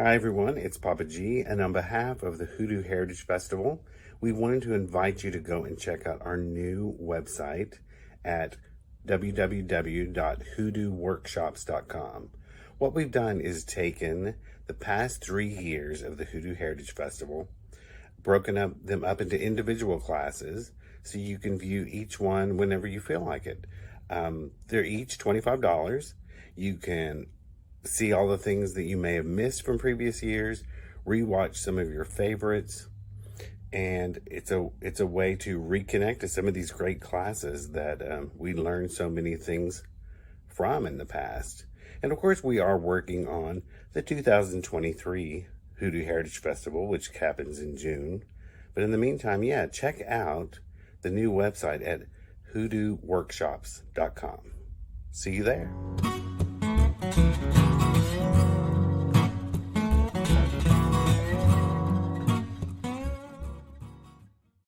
Hi everyone, it's Papa G, and on behalf of the Hoodoo Heritage Festival, we wanted to invite you to go and check out our new website at www.hoodooworkshops.com. What we've done is taken the past 3 years of the Hoodoo Heritage Festival, broken them up into individual classes, so you can view each one whenever you feel like it. They're each $25. You can see all the things that you may have missed from previous years, rewatch some of your favorites, and it's a way to reconnect to some of these great classes that we learned so many things from in the past. And of course, we are working on the 2023 Hoodoo Heritage Festival, which happens in June. But in the meantime, check out the new website at hoodooworkshops.com. See you there.